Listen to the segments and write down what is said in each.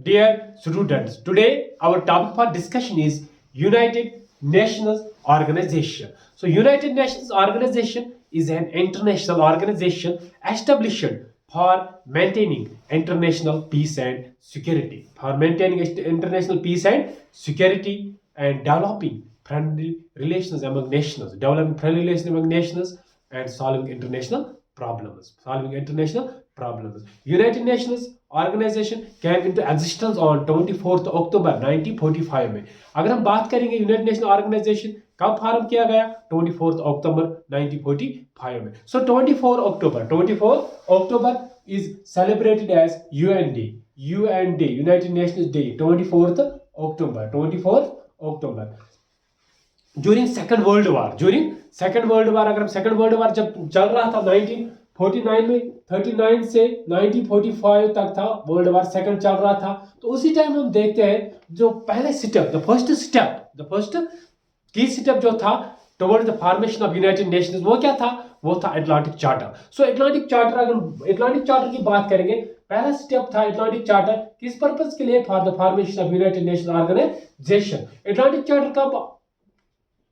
Dear students, today our topic for discussion is United Nations Organization. So, United Nations Organization is an international organization established for maintaining international peace and security. For maintaining international peace and security and developing friendly relations among nations, developing friendly relations among nations and solving international problems. Solving international problems. United Nations Organization came into existence on 24th October 1945 में. अगर हम बात करेंगे United Nation organisation कब form किया गया 24th October 1945 में. So 24 October is celebrated as UN Day. UN Day, United Nations Day, 24th October. During second world war अगर हम सेकंड वर्ल्ड वार जब चल रहा था 1949 में 39 से 1945 तक था वर्ल्ड वार सेकंड चल रहा था. तो उसी टाइम हम देखते हैं जो पहले स्टेप द फर्स्ट की स्टेप जो था toward the formation of United Nations वो क्या था, वो था Atlantic Charter. So Atlantic charter की बात करेंगे, पहला स्टेप था अटलांटिक चार्टर. किस पर्पस के लिए? For the formation of United Nation Organization. Atlantic Charter का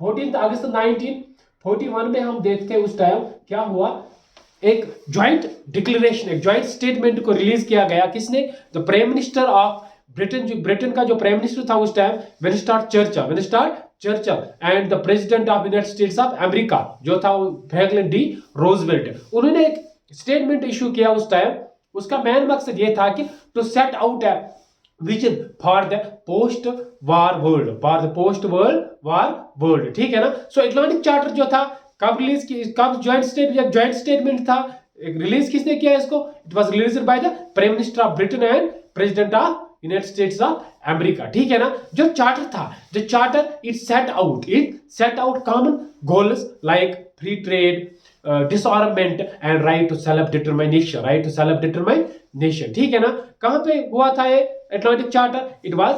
14 अगस्त 1941 में हम देखते हैं उस टाइम क्या हुआ, एक ज्वाइंट डिक्लेरेशन, एक ज्वाइंट स्टेटमेंट को रिलीज किया गया. किसने? The prime minister of Britain का जो प्राइम मिनिस्टर था उस time Winston Churchill and the president of United States of America जो था फ्रैंकलिन डी रोजवेल्ट. उन्होंने एक स्टेटमेंट इशू किया उस टाइम. उसका मेन मकसद ये था कि to set out a vision for the post war world. ठीक है ना. सो अटलांटिक चार्टर जो था कब ज्वाइंट स्टेटमेंट था, रिलीज किसने किया इसको? It was released by the prime minister of Britain and president of United States of America. ठीक है ना. जो charter it set out common goals like free trade, disarmament and right to self determination. ठीक है ना. कहां पे हुआ था ये Atlantic charter? It was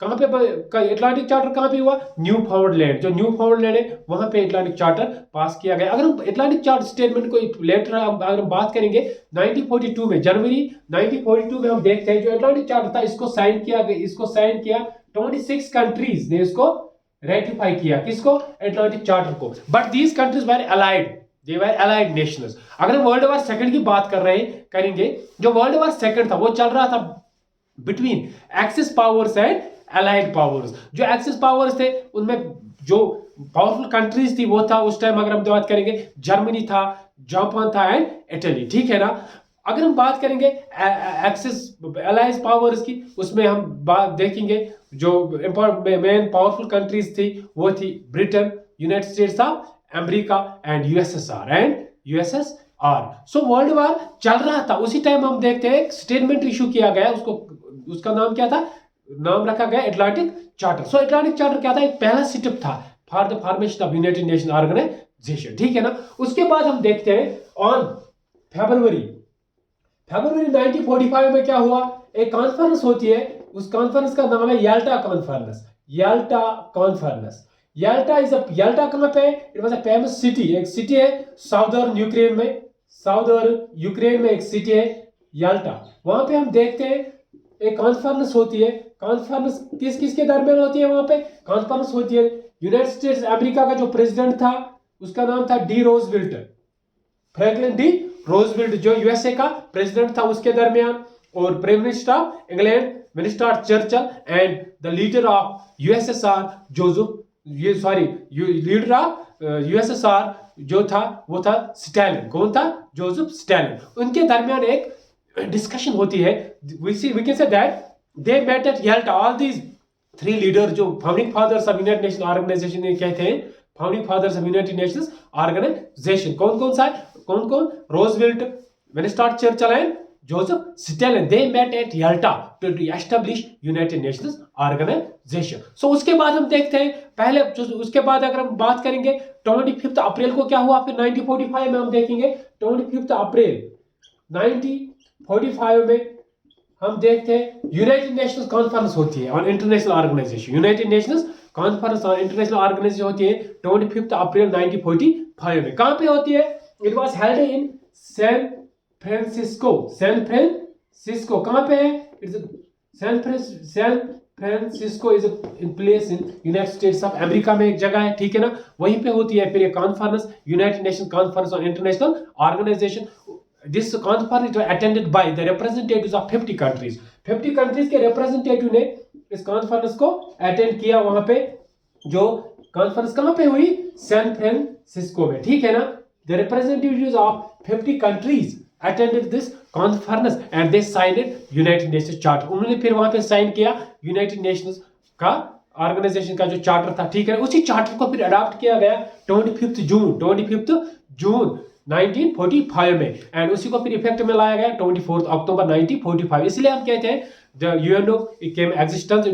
Atlantic charter कहां पे हुआ? न्यू फाउंडलैंड है वहां पे अटलांटिक चार्टर पास किया गया. अगर हम अटलांटिक चार्टर स्टेटमेंट को लेटर अगर हम बात करेंगे 1942 में, जनवरी 1942 में हम देखते हैं जो अटलांटिक चार्टर था इसको साइन किया 26 कंट्रीज ने इसको रेटिफाई किया. किसको? अटलांटिक चार्टर को. But these countries were allied Nations. अगर हम वर्ल्ड वार सेकंड की बात करेंगे, जो वर्ल्ड वार सेकंड था वो चल रहा था between axis powers and allied powers. जो एक्सिस पावर्स थे उनमें जो पावरफुल कंट्रीज थी वो था उस टाइम, अगर हम बात करेंगे जर्मनी था, जापान था एंड इटली. ठीक है ना. अगर हम बात करेंगे एक्सिस अलाइड पावर्स की, उसमें हम बात देखेंगे जो मेन पावरफुल कंट्रीज थी वो थी Britain, United States of America and USSR. So world war चल रहा था उसी टाइम हम देखते हैं स्टेटमेंट इशू किया गया, उसका नाम क्या था? नाम रखा गया Atlantic Charter. So Atlantic Charter क्या था? एक पहला स्टेप था for the formation of United Nation organisation. ठीक है ना. उसके बाद हम देखते हैं ऑन फरवरी 1945 में क्या हुआ, एक कॉन्फ्रेंस होती है, उस कॉन्फ्रेंस का नाम है याल्टा कॉन्फ्रेंस. याल्टा कहां पे? It was a famous city, एक सिटी है साउदर्न यूक्रेन में एक सिटी है याल्टा. वहां पे हम देखते हैं एक कॉन्फ्रेंस होती है. कॉन्फ्रेंस किसके दरमियान होती है? वहां पे कॉन्फ्रेंस होती है यूनाइटेड स्टेट्स अमेरिका का जो प्रेसिडेंट था उसका नाम था फ्रैंकलिन डी रोजवेल्ट, जो यूएसए का प्रेसिडेंट था उसके दरमियान, और prime minister of England Winston Churchill and the leader of USSR जो था वो था स्टालिन. कौन था? Joseph Stalin. उनके दरमियान एक डिस्कशन होती है. we can say that they met at Yalta. all these three leaders जो founding fathers of United Nation Organisation कहते हैं, founding fathers of United Nations Organisation कौन? Roosevelt, Winston Churchill and Joseph Stalin. they met at Yalta to establish United Nations organisation. So उसके बाद हम देखते हैं उसके बाद अगर हम बात करेंगे 25 अप्रैल को क्या हुआ फिर 1945 में हम देखेंगे. 25 अप्रैल 1945 में हम देखते हैं यूनाइटेड नेशंस कॉन्फ्रेंस होती है on international organization. United Nations conference on international organization होती है 25 अप्रैल 1945 में. कहां पे होती है? It was held in San Francisco. कहां पे है? It's San Francisco is place in United States of America में एक जगह है, ठीक है ना, वहीं पे होती है फिर ये conference, United Nation conference on international organization. This conference attended by the representatives of 50 countries. 50 countries के रिप्रेजेंटेटिव ने इस कॉन्फ्रेंस को अटेंड किया। वहां पे जो कॉन्फ्रेंस कहां पे हुई, सैन फ्रांसिस्को में, ठीक है ना। The representatives of 50 countries attended this conference and they signed United Nations charter. उन्होंने फिर वहां पे साइन किया यूनाइटेड नेशंस का ऑर्गेनाइजेशन का जो चार्टर था, ठीक है। उसी चार्टर को फिर अडॉप्ट किया गया 25 जून 1945 में, एंड उसी को फिर इफेक्ट में लाया गया 24 अक्टूबर 1945। इसलिए हम कहते हैं the UNO came existence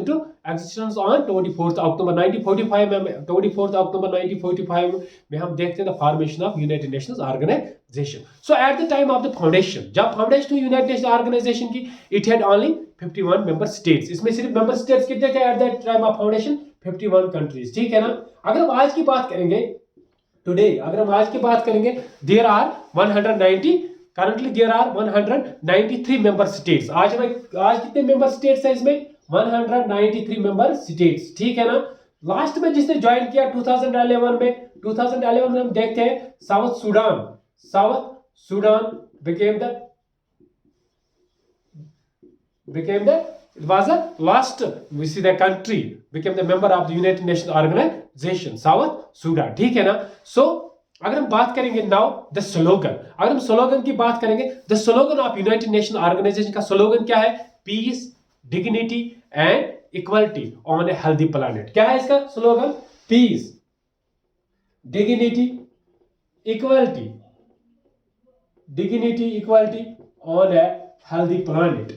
on 24th October 1945 में। 24th October 1945 में हम देखते हैं the formation of United Nations Organization. So at the time of the foundation, जब फाउंडेशन हुई यूनाइटेड नेशन ऑर्गेनाइजेशन की, it had only 51 member states। इसमें सिर्फ मेंबर स्टेट्स कितने थे at that time of foundation? 51 countries, ठीक है ना। अगर हम आज की बात करेंगे, टुडे अगर हम आज की बात करेंगे, there are 190 currently there are 193 member states। आज कितने member states है इसमें? 193 member states, ठीक है ना। लास्ट में जिसने ज्वाइन किया 2011 में, 2011 में हम देखते हैं south Sudan became the it was the last, we see the country became the member of the United Nations Organization, south Sudan, ठीक है ना। सो अगर हम बात करेंगे नाउ द स्लोगन, अगर हम स्लोगन की बात करेंगे, the slogan of United Nation Organisation का स्लोगन क्या है? Peace, dignity and equality on a healthy planet. क्या है इसका slogan? Peace, dignity, equality on a healthy planet,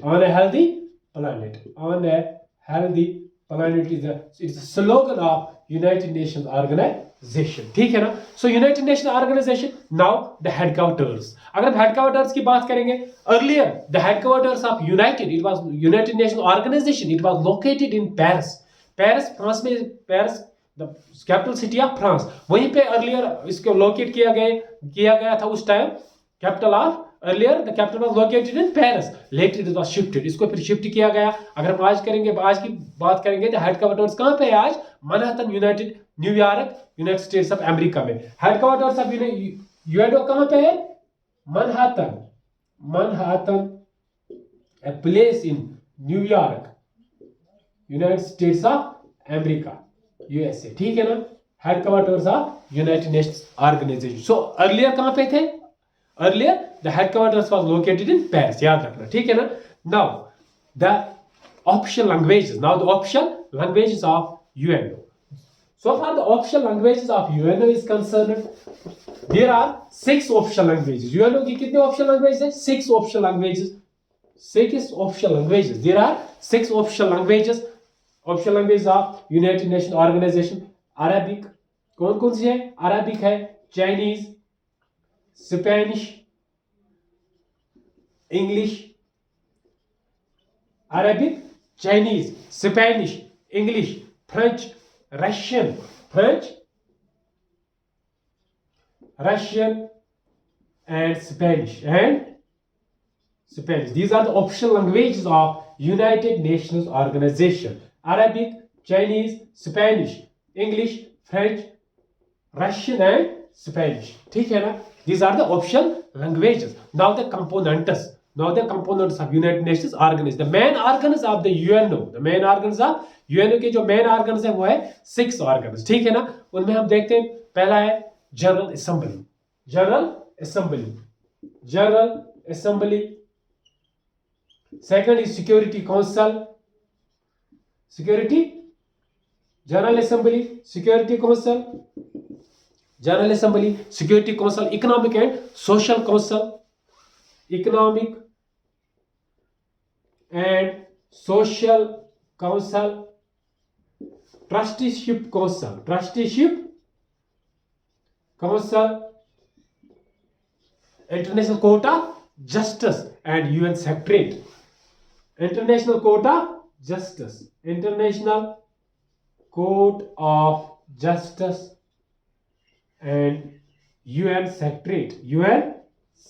is the slogan of United Nation organisation, ठीक है ना। So United Nation Organisation, now the headquarters. अगर हम हेडक्वार्टर्स की बात करेंगे, earlier the headquarters of United Nation Organisation, it was located in Paris, France में, Paris the capital city of France, वहीं पे अर्लियर इसको लोकेट किया गया था उस time. Capital of earlier the capital was located in Paris, later it was shifted, इसको फिर शिफ्ट किया गया। अगर हम आज की बात करेंगे तो हेडक्वार्टर्स कहां पे है आज? Manhattan, New York, United States of America में। हेडक्वार्टर्स ऑफ यूएनओ कहां पे है? Manhattan, a place in New York, United States of America, USA, ठीक है ना। Headquarters of United Nations organisation. So earlier कहां पे थे? Earlier, the headquarters was located in Paris, याद रखना, ठीक है ना। Now, the official languages. Now, the official languages of UNO. So far, the official languages of UNO is concerned. There are 6 official languages. UNO की कितने official languages हैं? 6 official languages. 6 official languages. There are 6 official languages. Official languages of United Nations Organization. Arabic. कौन सी है? Arabic है, Chinese, Spanish, English, Arabic, Chinese, Spanish, English, French, Russian, and Spanish. These are the official languages of United Nations Organization. Arabic, Chinese, Spanish, English, French, Russian and Spanish. ठीक है ना? These are the official languages. Now the components of United Nations Organization. The main organs of the UNO. The main organs of UNO के जो main organs है वो है 6 organs. ठीक है ना? उनमें हम देखते हैं, पहला है General Assembly. Second is Security Council. General Assembly, Security Council. General Assembly, Security Council, Economic and Social Council, Trusteeship Council, International Court of Justice and UN Secretariat. International Court of Justice and UN Secretariat.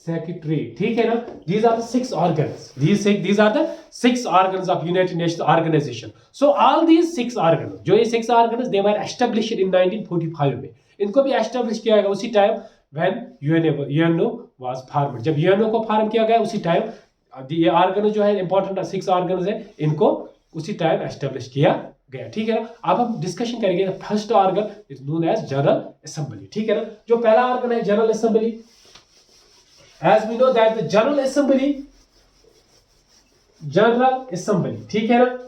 Secretary, ठीक है ना। These are the 6 organs. These are the 6 organs of United Nations organization. So all these 6 organs, जो ये 6 organs, they were established in 1945 में, इनको भी establish किया गया उसी time when UNO was formed. जब UNO को फॉर्म किया गया उसी टाइम ये ऑर्गन जो है इंपॉर्टेंट 6 ऑर्गन है, इनको उसी टाइम एस्टेब्लिश किया गया, ठीक है ना। अब हम डिस्कशन करेंगे first organ is known as general assembly, ठीक है ना। जो पहला ऑर्गन है general assembly, as we know that the general assembly, ठीक है ना।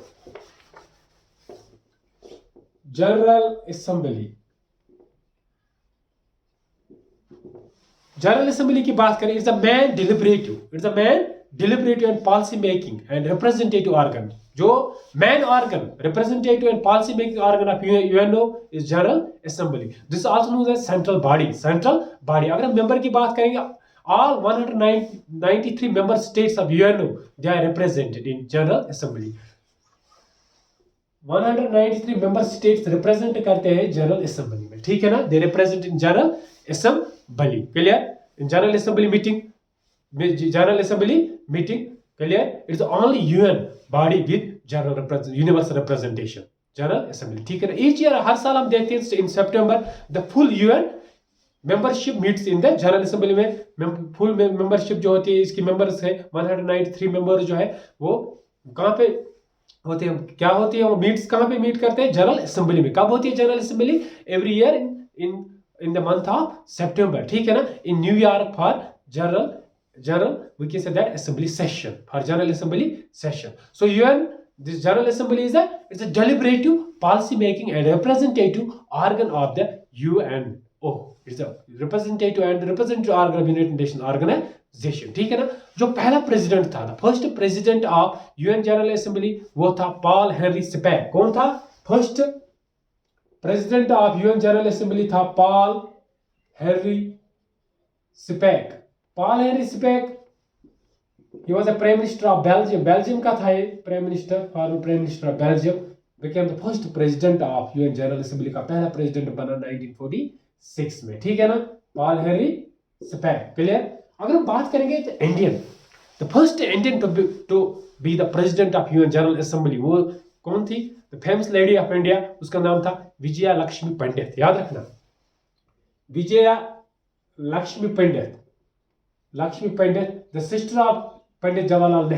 जनरल असेंबली की बात करें, it's a main deliberative and policy making and representative organ. जो main organ, representative and policy making organ of UNO is general assembly. This also known as central body. अगर हम member की बात करेंगे, all 193 member states of UNO, they are represented in general assembly. 193 member states represent करते हैं general assembly में, ठीक है ना। they represent in general assembly, clear? in general assembly meeting, clear? it's the only UN body with universal representation, general assembly, ठीक है ना। each year, हर साल हम देखते हैं in September the full UN membership meets in the general assembly में। Full membership जो होती है, इसकी मेंबर्स है 193 मेंबर जो है, वो कहाँ पे होते हैं, क्या होती है, वो मीट्स कहाँ पे मीट करते हैं, जनरल असेंबली में। कब होती है general assembly? Every year in the month of September, ठीक है ना। In New York for general we can say that assembly session, for general assembly session. So this general assembly is it's a deliberative, policy making and representative organ of the UNO. It's a representative organ of United Nations organization, ठीक है ना। जो पहला president था, first president of UN general assembly, वो था Paul Henri Spaak. कौन था? First president of UN general assembly था Paul Henri Spaak. he was a prime minister of Belgium का था ये prime minister, former prime minister of Belgium. became the first president of UN General Assembly का पहला president बना 1946 में, ठीक है ना। Paul Henri Spaak, clear. अगर हम बात करेंगे तो the first Indian to be the president of UN general assembly, वो कौन थी? The famous lady of India, उसका नाम था विजया लक्ष्मी पंडित। याद रखना, Vijaya Lakshmi Pandit, the sister of Pandit Jawaharlal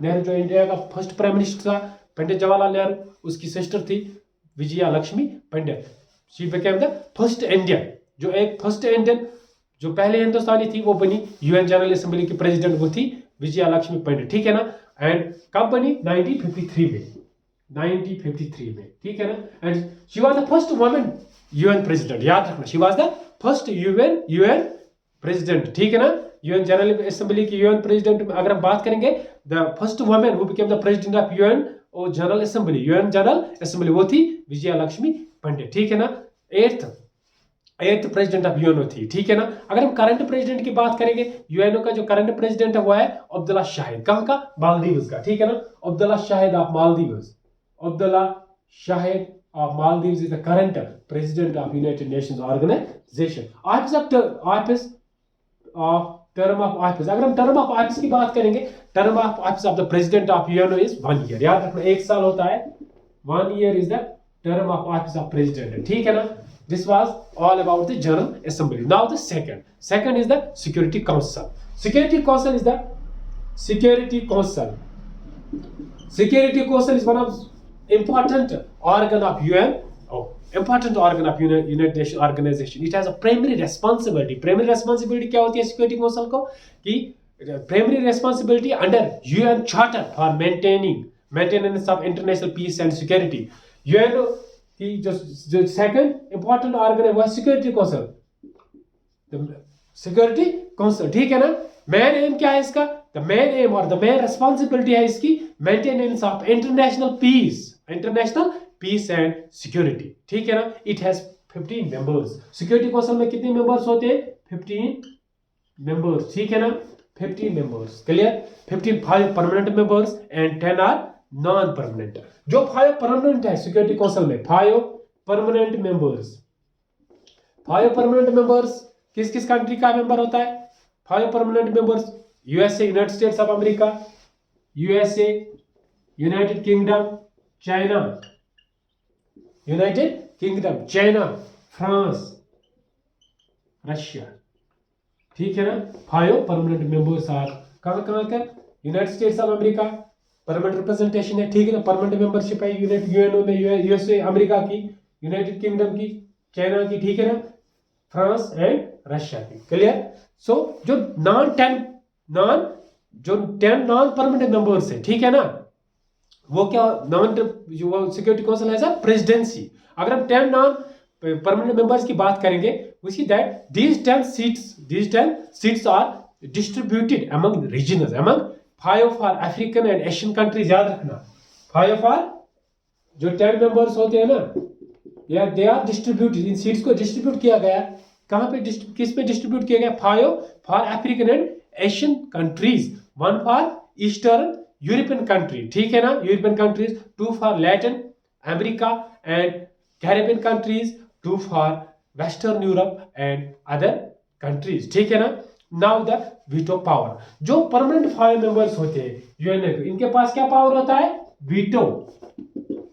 Nehru, जो इंडिया का फर्स्ट प्राइम मिनिस्टर था पंडित जवाहरलाल नेहरू, उसकी सिस्टर थी Vijaya Lakshmi Pandit. She became the first Indian, जो पहले हिंदुस्तानी थी, वो बनी यूएन जनरल असेंबली की प्रेसिडेंट, वो थी विजया लक्ष्मी पंडित, ठीक है ना। एंड कब बनी? 1953 में, ठीक है ना। And she was the first woman UN president. याद रखना, she was the first UN president, ठीक है ना। यूएन जनरल असेंबली की यूएन प्रेसिडेंट अगर हम बात करेंगे, the first woman who became the president of UN general assembly, वो थी विजया लक्ष्मी पंडित, ठीक है ना। एट्थ प्रेसिडेंट ऑफ यूएनओ थी, ठीक है ना। अगर हम करंट प्रेसिडेंट की बात करेंगे, यूएनओ का जो करंट प्रेसिडेंट है वो है अब्दुल्ला शाहिद। कहाँ का? मालदीव्स का, ठीक है ना। Abdulla Shahid of Maldives is the current president of United Nations Organization. Term of office, अगर हम टर्म ऑफ ऑफिस की बात करेंगे, term of office of the president of UNO is 1 year. याद रखना, 1 साल होता है, 1 year is the term of office of president, ठीक है ना। This was all about the general Assembly. Now the second is the Security council. Security council is one of important organ of United Nations organization. It has a primary responsibility. Primary responsibility क्या होती है security council को? कि primary responsibility under UN Charter for maintenance of international peace and security. UN की जो second important organ है वो है सिक्योरिटी काउंसिल, ठीक है ना। मेन एम क्या है इसका? द मेन एम और द मेन रेस्पॉन्सिबिलिटी है इसकी maintenance of international peace and security, ठीक है ना। It has 15 members. Security Council में कितने मेंबर्स होते हैं? 15 मेंबर्स, ठीक है ना। 15 members, clear. 5 permanent members and 10 are non permanent. जो 5 परमानेंट है सिक्योरिटी काउंसिल में, 5 परमानेंट मेंबर्स किस किस कंट्री का मेंबर होता है? 5 permanent members, USA United States of America, USA, United kingdom, China, United kingdom, China, France, Russia. ठीक है ना? 5 परमानेंट मेंबर्स आर कहां का? United States of America permanent representation है, ठीक है ना? परमानेंट मेंबरशिप है यूएनओ में, यूएसए अमेरिका की, यूनाइटेड किंगडम की, चाइना की, ठीक है ना? फ्रांस एंड रशिया की। क्लियर? सो जो 10 नॉन परमानेंट मेंबर्स है, ठीक है ना, वो क्या जो सिक्योरिटी काउंसिल है प्रेसिडेंसी। अगर हम 10 नॉन परमानेंट मेंबर्स की बात करेंगे, we that these 10 seats are distributed among regions, among 5 for African and Asian countries। याद रखना 5 for जो 10 मेंबर्स होते हैं ना, या दे आर डिस्ट्रीब्यूटेड, इन सीट्स को डिस्ट्रीब्यूट किया गया। कहां पे किस पे डिस्ट्रीब्यूट किया गया? 5 for African and Asian countries, 1 for eastern European country, ठीक है ना, European countries, 2 for Latin America and Caribbean countries, 2 for western Europe and other countries, ठीक है ना। नाउ द वीटो पावर, जो परमानेंट 5 मेंबर्स होते हैं यूएनए के, इनके पास क्या पावर होता है? Veto.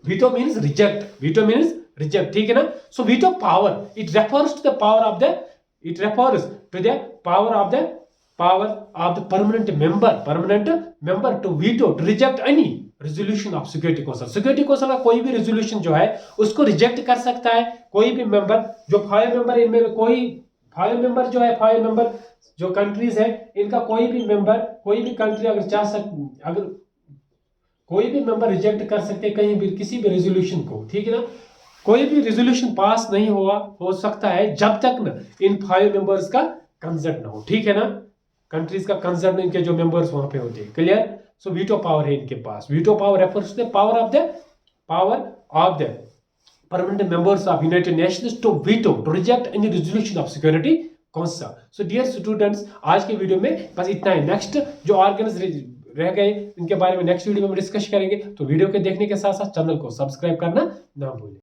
Veto means reject, veto means reject, ठीक है ना। So veto power, it refers to the power of the, it refers to the power of the permanent member to veto, to reject any resolution of security council. Security council का कोई भी resolution जो है उसको reject कर सकता है कोई भी मेंबर। जो 5 मेंबर, इनमें कोई 5 मेंबर जो है, 5 मेंबर जो कंट्रीज है, इनका कोई भी मेंबर, कोई भी कंट्री अगर कोई भी मेंबर रिजेक्ट कर सकते कहीं भी किसी भी रेजोल्यूशन को, ठीक है ना। कोई भी रेजोल्यूशन पास नहीं हो सकता है जब तक ना इन 5 मेंबर्स का कंसेंट ना हो, ठीक है ना। कंट्रीज का कंसेंट, इनके जो मेंबर्स वहां पे होते हैं। क्लियर? सो वीटो पावर है इनके पास। Veto power refers to the power of the permanent members of United Nations to veto, to reject any resolution of security council. So dear students, आज के वीडियो में बस इतना ही। नेक्स्ट जो ऑर्गन्स रह गए इनके बारे में नेक्स्ट वीडियो में डिस्कस करेंगे। तो वीडियो के देखने के साथ साथ चैनल को सब्सक्राइब करना ना भूलें।